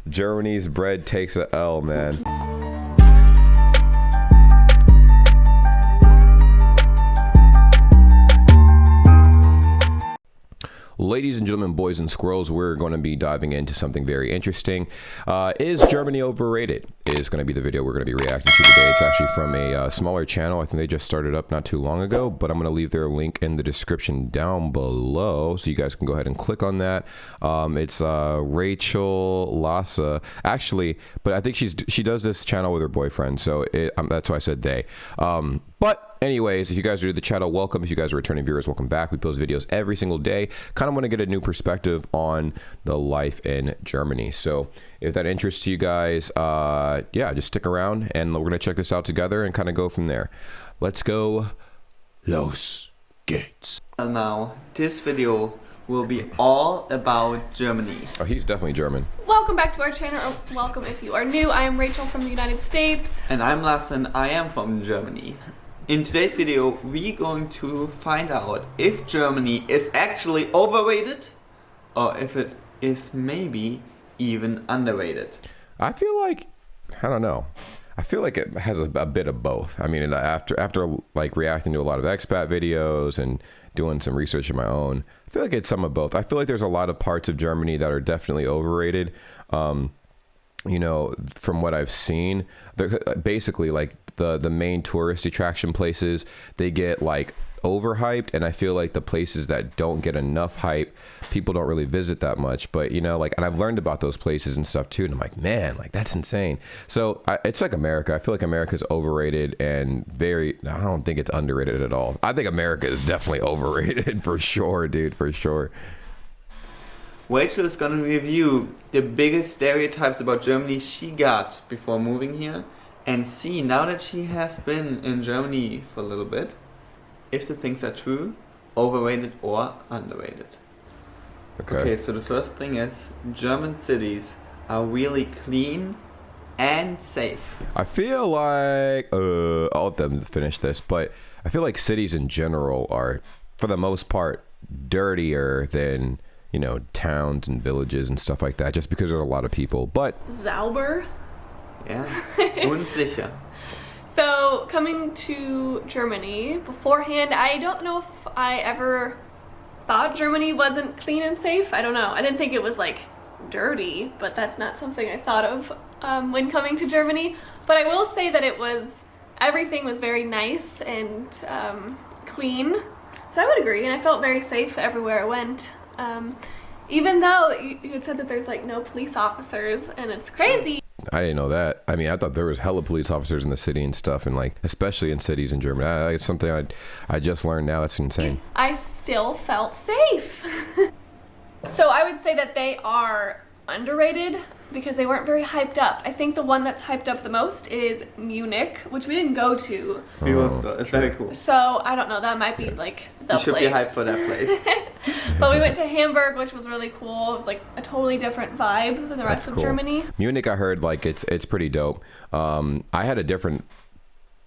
Germany's bread takes a L, man. Ladies and gentlemen, boys and squirrels, we're going to be diving into something very interesting. Is Germany overrated? Is going to be the video we're going to be reacting to today. It's actually from a smaller channel. I think they just started up not too long ago, but I'm going to leave their link in the description down below, so you guys can go ahead and click on that. It's Rachel Lassa, actually, but I think she does this channel with her boyfriend, so that's why I said they. But anyways, if you guys are to the channel, welcome. If you guys are returning viewers, welcome back. We post videos every single day. Kind of want to get a new perspective on the life in Germany. So if that interests you guys, yeah, just stick around and we're going to check this out together and kind of go from there. Let's go. Los geht's. Now, this video will be all about Germany. Oh, he's definitely German. Welcome back to our channel, or welcome if you are new. I am Rachel from the United States. And I'm Lasse, and I am from Germany. In today's video, we're going to find out if Germany is actually overrated or if it is maybe even underrated. I feel like, I don't know. I feel like it has a bit of both. I mean, after like reacting to a lot of expat videos and doing some research of my own, I feel like it's some of both. I feel like there's a lot of parts of Germany that are definitely overrated. You know, from what I've seen, they're basically like the main tourist attraction places, they get like overhyped, and I feel like the places that don't get enough hype, people don't really visit that much. But you know, like, and I've learned about those places and stuff too, and I'm like, man, like that's insane. So it's like America. I feel like America's overrated and I don't think it's underrated at all. I think America is definitely overrated for sure, dude, for sure. Rachel is gonna review the biggest stereotypes about Germany she got before moving here, and see, now that she has been in Germany for a little bit, if the things are true, overrated or underrated. Okay, so the first thing is, German cities are really clean and safe. I feel like, I'll let them finish this, but I feel like cities in general are, for the most part, dirtier than, you know, towns and villages and stuff like that, just because there are a lot of people. But Sauber. Yeah, unsicher. So coming to Germany beforehand, I don't know if I ever thought Germany wasn't clean and safe. I don't know. I didn't think it was like dirty, but that's not something I thought of when coming to Germany. But I will say that everything was very nice and clean. So I would agree, and I felt very safe everywhere I went. Even though you had said that there's like no police officers, and it's crazy. I didn't know that. I mean, I thought there was hella police officers in the city and stuff, and like, especially in cities in Germany. It's something I just learned now. That's insane. I still felt safe. So I would say that they are underrated because they weren't very hyped up. I think the one that's hyped up the most is Munich, which we didn't go to. We will still. It's very cool. So I don't know. That might be like the place. You should be hyped for that place. But we went to Hamburg, which was really cool. It was like a totally different vibe than the rest of Germany. Munich, I heard like it's pretty dope. I had a different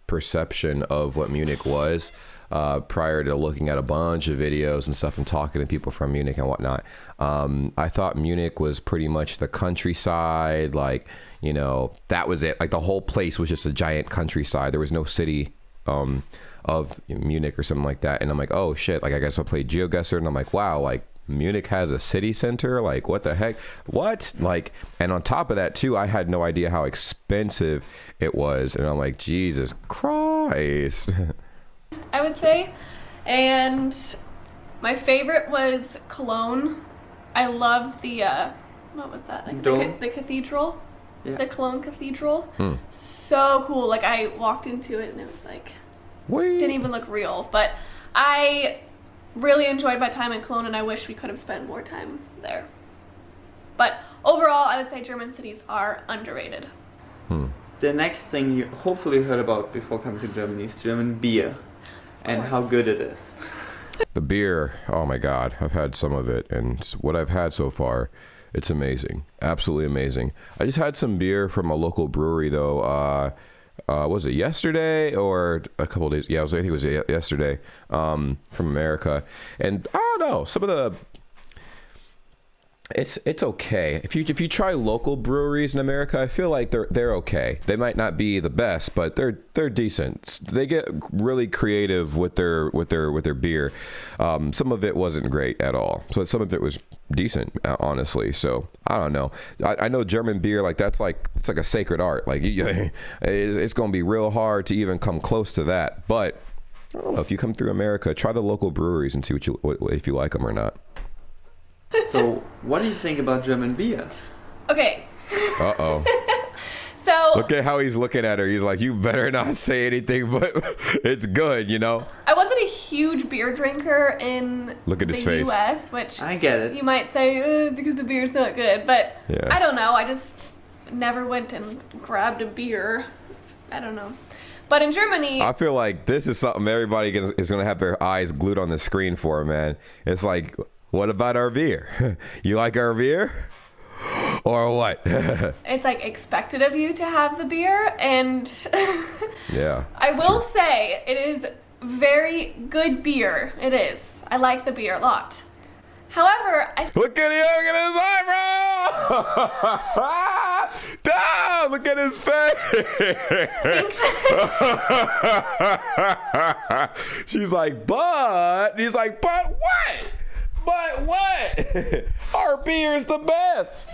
perception of what Munich was prior to looking at a bunch of videos and stuff and talking to people from Munich and whatnot. I thought Munich was pretty much the countryside, like, you know, that was it. Like the whole place was just a giant countryside. There was no city of Munich or something like that. And I'm like, oh shit, like I guess I played GeoGuessr, and I'm like, wow, like Munich has a city center, like what the heck, what, like, and on top of that too, I had no idea how expensive it was, and I'm like, Jesus Christ. I would say. And my favorite was Cologne. I loved the what was that, like the cathedral. Yeah. The Cologne Cathedral. So cool. Like I walked into it and it was like, didn't even look real. But I really enjoyed my time in Cologne, and I wish we could have spent more time there. But overall, I would say German cities are underrated. The next thing you hopefully heard about before coming to Germany is German beer and how good it is. The beer, oh my God, I've had some of it, and what I've had so far, it's amazing. Absolutely amazing. I just had some beer from a local brewery though. Was it yesterday or a couple of days? Yeah, I think it was yesterday, from America. And I don't know, some of the, It's okay. If you try local breweries in America, I feel like they're okay. They might not be the best, but they're decent. They get really creative with their beer. Some of it wasn't great at all. So some of it was decent, honestly. So I don't know. I know German beer, like it's like a sacred art. Like it's gonna be real hard to even come close to that. But I don't know, if you come through America, try the local breweries and see if you like them or not. So, what do you think about German beer? Okay. Uh-oh. So look at how he's looking at her. He's like, you better not say anything, but it's good, you know? I wasn't a huge beer drinker in Look at the his face. US, which I get it. you might say, because the beer's not good. But Yeah. I don't know. I just never went and grabbed a beer. I don't know. But in Germany... I feel like this is something everybody is going to have their eyes glued on the screen for, man. It's like, what about our beer? You like our beer? Or what? It's like expected of you to have the beer, and Yeah. I will say it is very good beer. It is. I like the beer a lot. However, Look at his Dom, look at his face. She's like, but he's like, but what? But what? Our beer is the best.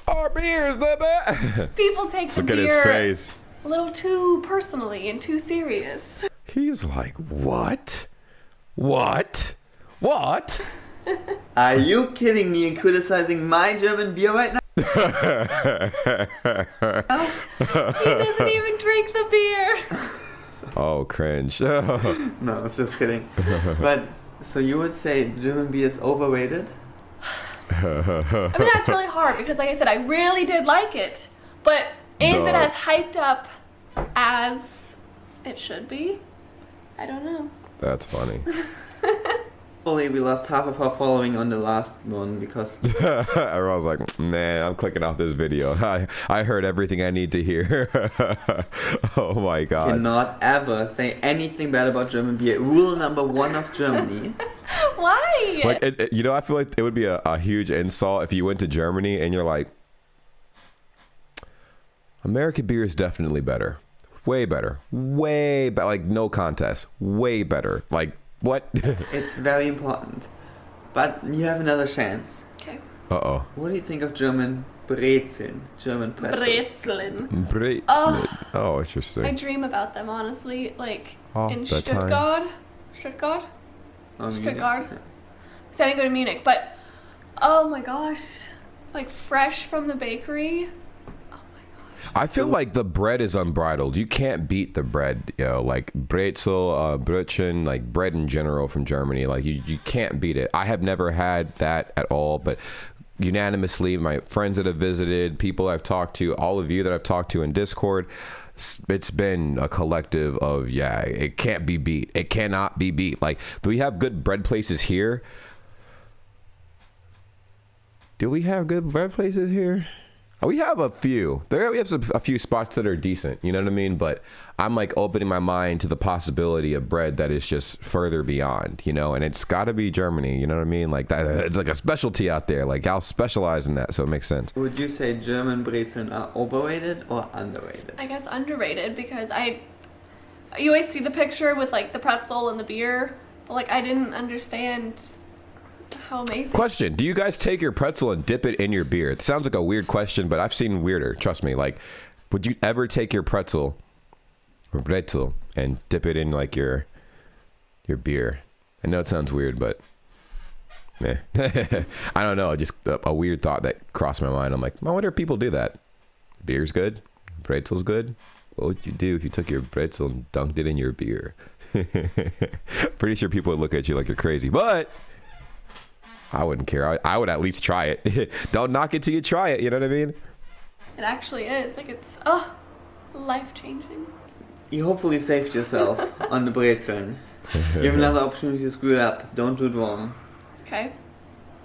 Our beer is the best. people take the Look at his beer face. a little too personally and too serious. He's like, what? What? What? Are you kidding me and criticizing my German beer right now? He doesn't even drink the beer. Oh, cringe. No, I was just kidding. But, so you would say German beer is overrated? I mean, that's really hard because, like I said, I really did like it. But is it as hyped up as it should be? I don't know. That's funny. Only we lost half of our following on the last one because Everyone's like, man, I'm clicking off this video. I heard everything I need to hear. Oh my God. cannot ever say anything bad about German beer. Rule number 1 of Germany. Why? Like, you know, I feel like it would be a huge insult if you went to Germany and you're like, American beer is definitely better. Way better. Way better. Like, no contest. Way better. Like, what? It's very important. But you have another chance. Okay. Uh-oh. What do you think of German Brezeln? German pretzel? Brezeln. Brezeln. Oh. Oh, I interesting. dream about them, honestly. Like, All in the time. Stuttgart. Stuttgart? Oh, Munich. Stuttgart. So I didn't go to Munich, but oh my gosh. Like, fresh from the bakery. I feel like the bread is unbridled. You can't beat the bread, you know, like Brezel, Brötchen, like bread in general from Germany. Like you can't beat it. I have never had that at all, but unanimously, my friends that have visited, people I've talked to, all of you that I've talked to in Discord, it's been a collective of, yeah, it can't be beat. It cannot be beat. Like, do we have good bread places here? Do we have good bread places here? We have a few. We have a few spots that are decent, you know what I mean? But I'm like opening my mind to the possibility of bread that is just further beyond, you know? And it's got to be Germany, you know what I mean? Like that, it's like a specialty out there. Like I'll specialize in that, so it makes sense. Would you say German Brezeln are overrated or underrated? I guess underrated because you always see the picture with like the pretzel and the beer, but like I didn't understand how amazing. Question: do you guys take your pretzel and dip it in your beer? It sounds like a weird question, but I've seen weirder. Trust me. Like, would you ever take your pretzel and dip it in like your beer? I know it sounds weird, but meh. I don't know. Just a weird thought that crossed my mind. I'm like, I wonder if people do that. Beer's good. Pretzel's good. What would you do if you took your pretzel and dunked it in your beer? Pretty sure people would look at you like you're crazy, but I wouldn't care. I would at least try it. Don't knock it till you try it. You know what I mean? It actually is. Like, it's life-changing. You hopefully saved yourself on the Brezeln. You have another opportunity to screw it up. Don't do it wrong. Okay.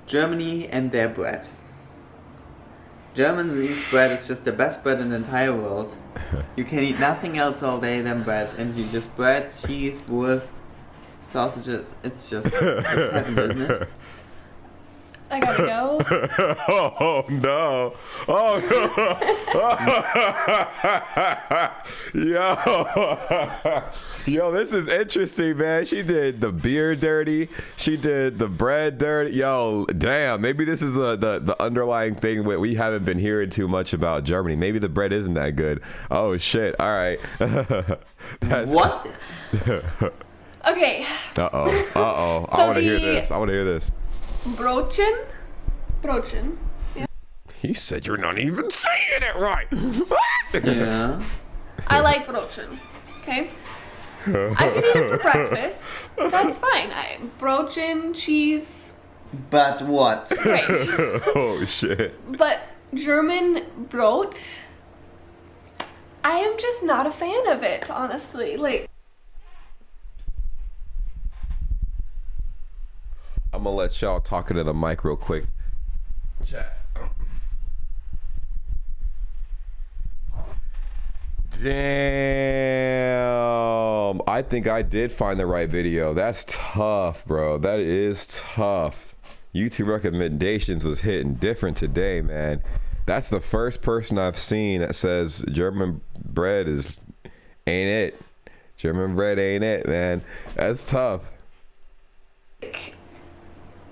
Germany and their bread. Germany's bread is just the best bread in the entire world. You can eat nothing else all day than bread, and you just bread, cheese, wurst, sausages. It's just it's heaven, isn't it? I gotta go. Oh no! Oh no! Yo, this is interesting, man. She did the beer dirty. She did the bread dirty. Yo, damn. Maybe this is the underlying thing that we haven't been hearing too much about Germany. Maybe the bread isn't that good. Oh shit! All right. What? Okay. Uh-oh. So I want to hear this. Brötchen. Yeah. He said you're not even saying it right. Yeah. I like Brötchen. Okay. I can eat it for breakfast. That's fine. Brötchen, cheese. But what? Great. Oh shit. But German Brot, I am just not a fan of it, honestly. Like, I'm gonna let y'all talk into the mic real quick. Chat. Damn. I think I did find the right video. That's tough, bro. That is tough. YouTube recommendations was hitting different today, man. That's the first person I've seen that says German bread ain't it. German bread ain't it, man. That's tough.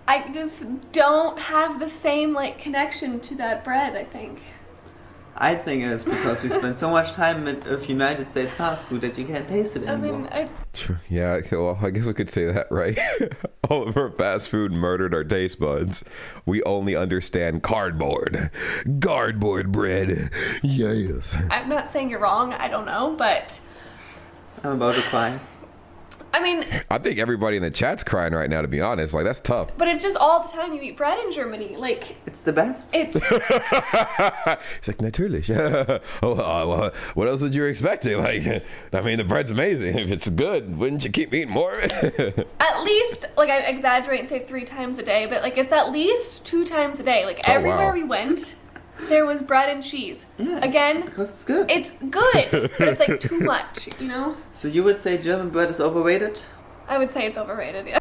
I just don't have the same, like, connection to that bread, I think. I think it's because we spend so much time with United States fast food that you can't taste it anymore. Yeah, well, I guess we could say that, right? All of our fast food murdered our taste buds. We only understand cardboard bread. Yes. I'm not saying you're wrong, I don't know, but I'm about to cry. I mean, I think everybody in the chat's crying right now, to be honest. Like, that's tough. but it's just all the time you eat bread in Germany. Like, It's the best. it's He's like, natürlich. Well, what else did you expecting? Like, I mean, the bread's amazing. If it's good, wouldn't you keep eating more? at least, like, I exaggerate and say 3 times a day, but like it's at least 2 times a day. Like, Oh, everywhere wow. we went, there was bread and cheese. Yeah, Again, because it's good. it's good, but it's like too much, you know? So you would say German bread is overrated? I would say it's overrated, yeah.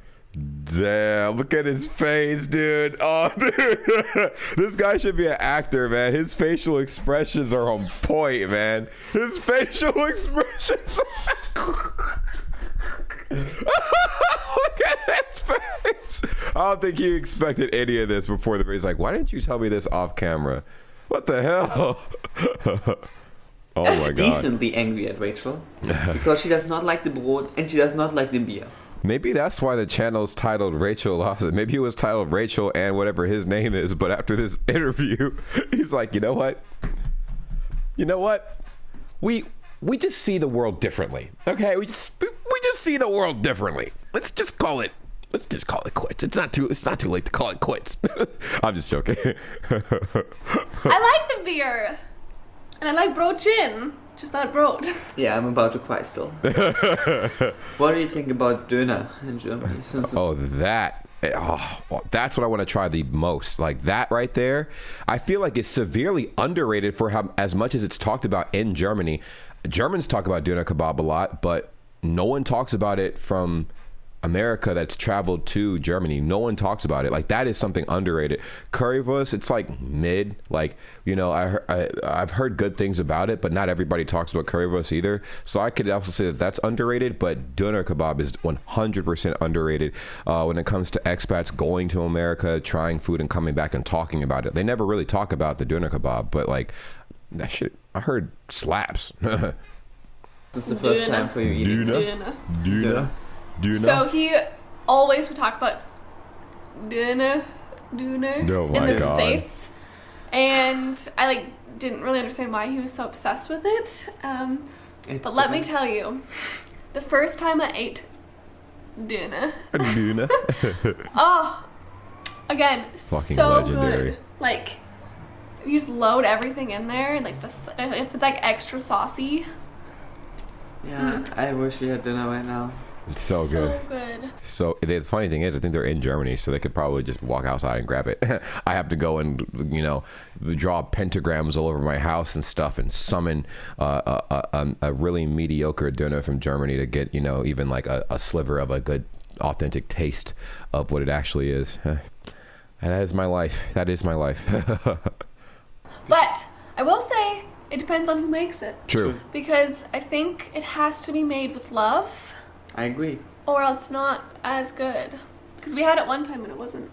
Damn, look at his face, dude. Oh, dude. This guy should be an actor, man. His facial expressions are on point, man. His facial expressions. Look at his face. I don't think he expected any of this before the video. He's like, why didn't you tell me this off camera? What the hell? Oh my god. Decently angry at Rachel because she does not like the brot and she does not like the beer. Maybe that's why the channel's titled Rachel Lawson. Maybe it was titled Rachel and whatever his name is, but after this interview, he's like, you know what? We just see the world differently. Okay, we just see the world differently. Let's just call it quits. It's not too late to call it quits. I'm just joking. I like the beer. And I like Brötchen, just not Brot. Yeah, I'm about to cry still. What do you think about Döner in Germany? That's what I want to try the most. Like that right there, I feel like it's severely underrated for how as much as it's talked about in Germany. Germans talk about doner kebab a lot, but no one talks about it from America that's traveled to Germany. No one talks about it. Like that is something underrated. Currywurst, it's like mid. Like, you know, I've heard good things about it, but not everybody talks about currywurst either. So I could also say that that's underrated, but doner kebab is 100% underrated when it comes to expats going to America, trying food and coming back and talking about it. They never really talk about the doner kebab, but like that shit, I heard slaps. This is the first time for you eating Döner. So he always would talk about döner in the States, and I like didn't really understand why he was so obsessed with it. But let me tell you, the first time I ate döner, oh, again, fucking so legendary. good. Like you just load everything in there, and like if it's like extra saucy. Yeah, I wish we had dinner right now. It's so good. So the funny thing is, I think they're in Germany, so they could probably just walk outside and grab it. I have to go and, you know, draw pentagrams all over my house and stuff and summon a really mediocre doner from Germany to get, you know, even like a sliver of a good authentic taste of what it actually is. And that is my life. That is my life. But I will say it depends on who makes it. True. Because I think it has to be made with love, I agree. or else not as good. Because we had it one time and it wasn't.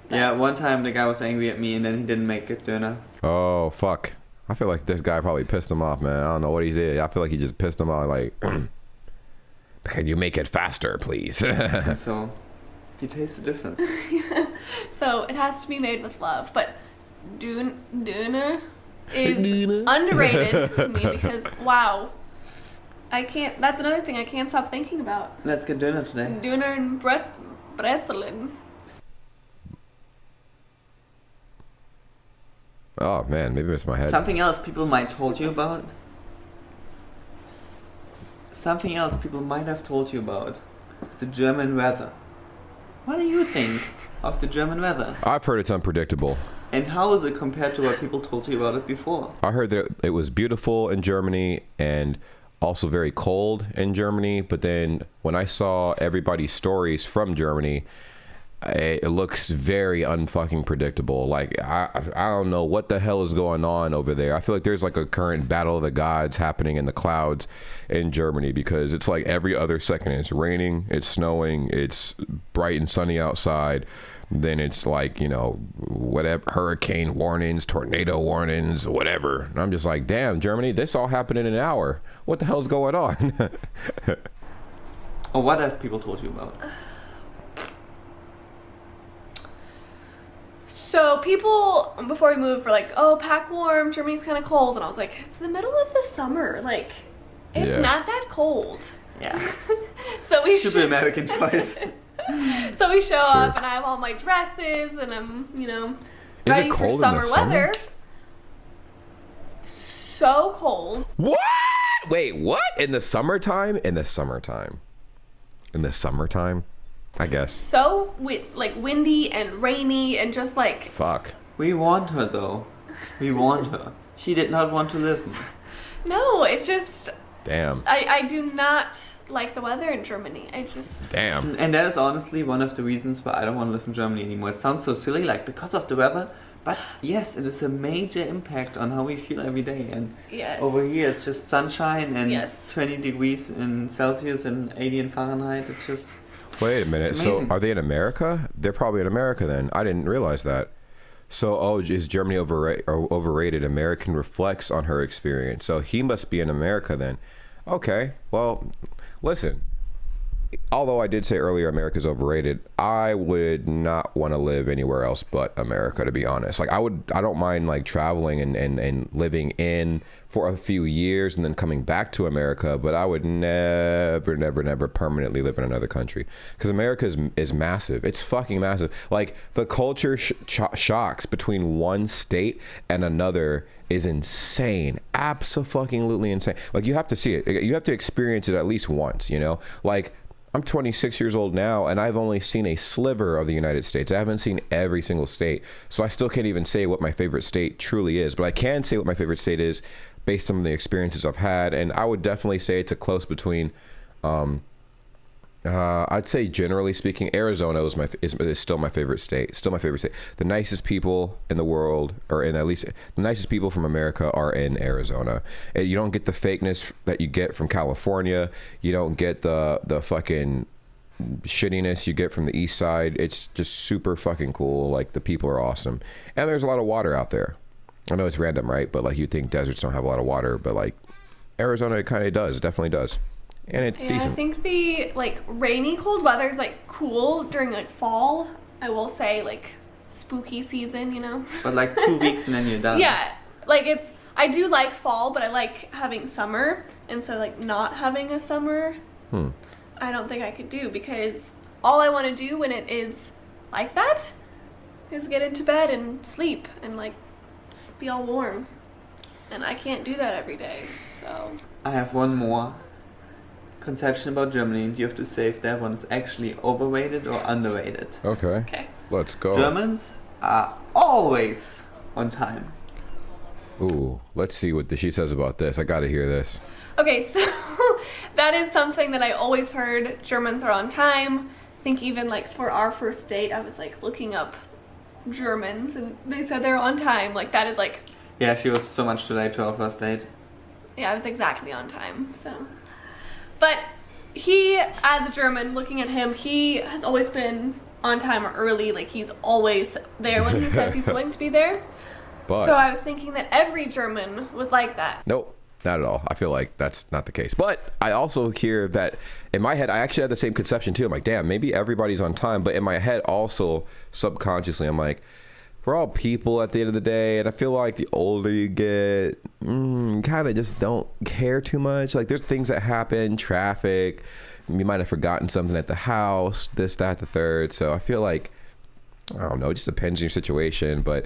Yeah, best. one time the guy was angry at me and then he didn't make good dinner. Oh, fuck. I feel like this guy probably pissed him off, man. I don't know what he did. I feel like he just pissed him off, like, can you make it faster, please? And so, you taste the difference. So it has to be made with love. But Duna is underrated to me because, wow. I can't, that's another thing I can't stop thinking about. Let's get dinner today. Döner and Brezeln. Oh, man, maybe it's my head. Something else people might told you about. Something else people might have told you about is the German weather. What do you think of the German weather? I've heard it's unpredictable. And how is it compared to what people told you about it before? I heard that it was beautiful in Germany and also very cold in Germany. But then when I saw everybody's stories from Germany, it looks very unfucking predictable. Like, I don't know what the hell is going on over there. I feel like there's like a current battle of the gods happening in the clouds in Germany, because it's like every other second it's raining, it's snowing, it's bright and sunny outside. Then it's like, you know, whatever, hurricane warnings, tornado warnings, whatever. And I'm just like, damn, Germany, this all happened in an hour. What the hell's going on? Or what have people told you about? So people, before we moved, were like, oh, pack warm, Germany's kind of cold. And I was like, it's the middle of the summer. Like, it's not that cold. Yeah. So we Super American choice. So we show up and I have all my dresses and I'm, you know, ready for summer weather. So cold. What? Wait, what? In the summertime? In the summertime. In the summertime? I guess. So like windy and rainy and just like. Fuck. We warned her though. We warned her. She did not want to listen. No, it's just. Damn. I do not like the weather in Germany. I just. Damn. And that is honestly one of the reasons why I don't want to live in Germany anymore. It sounds so silly, like because of the weather. But yes, it is a major impact on how we feel every day. And Yes. over here, it's just sunshine and Yes. 20 degrees in Celsius and 80 in Fahrenheit. It's just. Wait a minute. It's So amazing. are they in America? They're probably in America then. I didn't realize that. So, is Germany overrated? American reflects on her experience. So he must be in America then. Okay. Well, listen. Although I did say earlier America's overrated, I would not want to live anywhere else but America, to be honest. Like, I don't mind like traveling and living in for a few years and then coming back to America, but I would never permanently live in another country, because America is massive. It's fucking massive. Like, the culture shocks between one state and another is insane. Absolutely insane. Like, you have to see it. You have to experience it at least once, you know? Like, I'm 26 years old now, and I've only seen a sliver of the United States. I haven't seen every single state, so I still can't even say what my favorite state truly is. But I can say what my favorite state is based on the experiences I've had, and I would definitely say it's a close between. I'd say, generally speaking, Arizona is still my favorite state. Still my favorite state. The nicest people in the world, or in at least the nicest people from America, are in Arizona. And you don't get the fakeness that you get from California. You don't get the fucking shittiness you get from the east side. It's just super fucking cool. Like, the people are awesome, and there's a lot of water out there. I know it's random, right? But like, you think deserts don't have a lot of water, but like Arizona, it kind of does. It definitely does. And it's decent. I think the like rainy cold weather is like cool during like fall. I will say, like, spooky season, you know. But like 2 weeks and then you're done. Yeah, like I do like fall, but I like having summer, and so like not having a summer, I don't think I could do, because all I want to do when it is like that is get into bed and sleep and like just be all warm, and I can't do that every day. So I have one more conception about Germany, and you have to say if that one is actually overrated or underrated. Okay. Let's go. Germans are always on time. Ooh, let's see what she says about this. I gotta hear this. okay, so that is something that I always heard. Germans are on time. I think even like for our first date, I was like looking up Germans, and they said they're on time. Like, that is like, Yeah, she was so much too late to our first date. yeah, I was exactly on time. So, but he, as a German, looking at him, he has always been on time or early. Like, he's always there when he says he's going to be there. But So I was thinking that every German was like that. nope, not at all. I feel like that's not the case. But I also hear that in my head, I actually had the same conception too. I'm like, damn, maybe everybody's on time. But in my head, also subconsciously, I'm like, we're all people at the end of the day. And I feel like the older you get, kind of just don't care too much. Like, there's things that happen, traffic. You might have forgotten something at the house, this, that, the third. So I feel like, I don't know, it just depends on your situation. But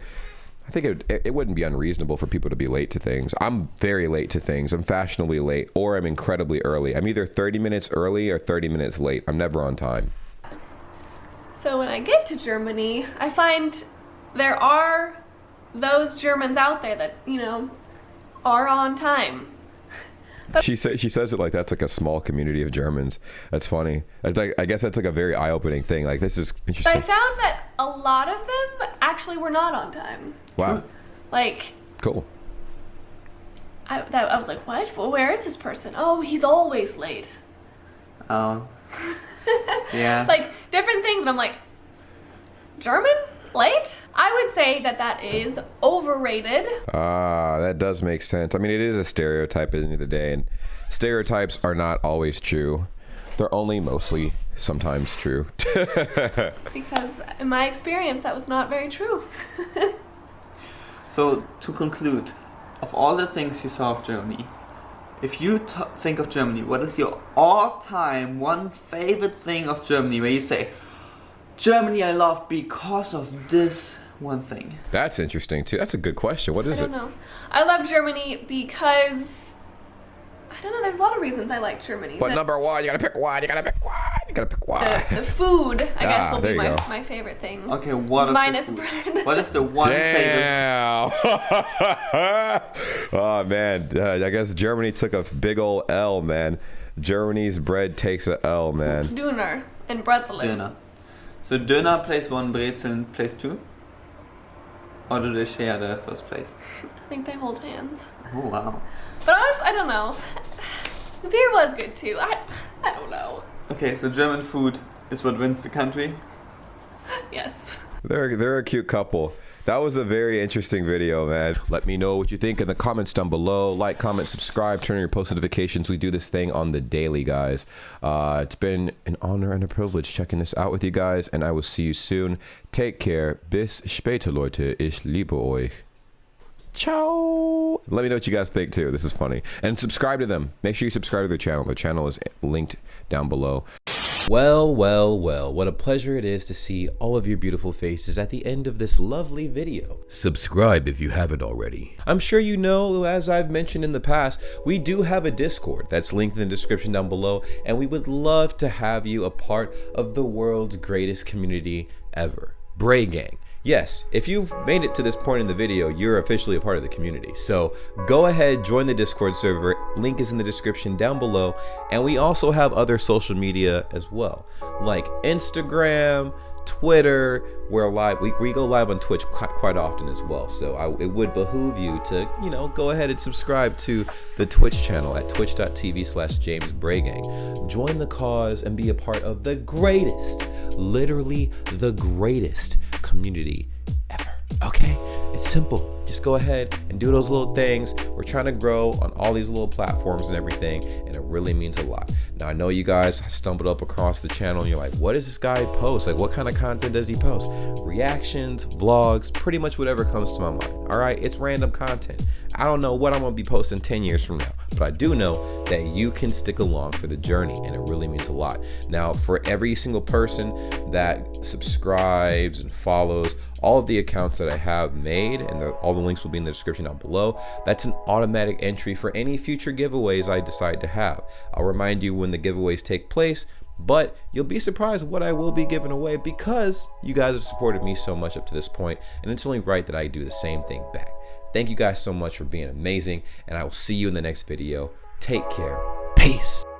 I think it wouldn't be unreasonable for people to be late to things. I'm very late to things. I'm fashionably late, or I'm incredibly early. I'm either 30 minutes early or 30 minutes late. I'm never on time. So when I get to Germany, I find there are those Germans out there that, you know, are on time. She says it like that's like a small community of Germans. That's funny. It's like, I guess that's like a very eye-opening thing. Like, this is But I interesting. found that a lot of them actually were not on time. Wow. Like, Cool. I was like, what? Well, where is this person? Oh, he's always late. Oh. Yeah. Like, different things, and I'm like, German? Late? I would say that that is overrated. That does make sense. I mean, it is a stereotype at the end of the day, and stereotypes are not always true. They're only mostly sometimes true. Because in my experience, that was not very true. So, to conclude, of all the things you saw of Germany, if you think of Germany, what is your all-time one favorite thing of Germany where you say, Germany I love because of this one thing? That's interesting too. That's a good question. What is I it? don't know. I love Germany because, I don't know, there's a lot of reasons I like Germany. But number one, you gotta pick one. You gotta pick one. You gotta pick one. The food, I guess, will there be you go. my favorite thing. Okay, what is Minus the food? bread. What is the one favorite? Damn. Oh man, I guess Germany took a big old L, man. Germany's bread takes a L, man. Döner and Brezeln. Döner. So Döner place 1, Brezeln place 2? Or do they share the first place? I think they hold hands. Oh wow. But honestly, I don't know. The beer was good too. I don't know. Okay, so German food is what wins the country. Yes. They're a cute couple. That was a very interesting video, man. Let me know what you think in the comments down below. Like, comment, subscribe, turn on your post notifications. We do this thing on the daily, guys. It's been an honor and a privilege checking this out with you guys, and I will see you soon. Take care. Bis später, Leute. Ich liebe euch. Ciao. Let me know what you guys think too. This is funny. And subscribe to them. Make sure you subscribe to their channel. Their channel is linked down below. Well, well, well, what a pleasure it is to see all of your beautiful faces at the end of this lovely video. Subscribe if you haven't already. I'm sure you know, as I've mentioned in the past, we do have a Discord that's linked in the description down below, and we would love to have you a part of the world's greatest community ever, BRAYGANG. Yes, if you've made it to this point in the video, you're officially a part of the community. So go ahead, join the Discord server. Link is in the description down below. And we also have other social media as well, like Instagram, Twitter. We're live. We go live on Twitch quite often as well. So it would behoove you to, go ahead and subscribe to the Twitch channel at twitch.tv/JamesBrayGang. Join the cause and be a part of the greatest, literally the greatest community ever. Okay, it's simple. Just go ahead and do those little things. We're trying to grow on all these little platforms and everything, and it really means a lot. Now, I know you guys stumbled up across the channel and you're like, what does this guy post? Like, what kind of content does he post? Reactions, vlogs, pretty much whatever comes to my mind. All right, it's random content. I don't know what I'm gonna be posting 10 years from now, but I do know that you can stick along for the journey, and it really means a lot. Now, for every single person that subscribes and follows all of the accounts that I have made, and all the links will be in the description down below, that's an automatic entry for any future giveaways I decide to have. I'll remind you when the giveaways take place, but you'll be surprised what I will be giving away because you guys have supported me so much up to this point, and it's only right that I do the same thing back. Thank you guys so much for being amazing, and I will see you in the next video. Take care. Peace.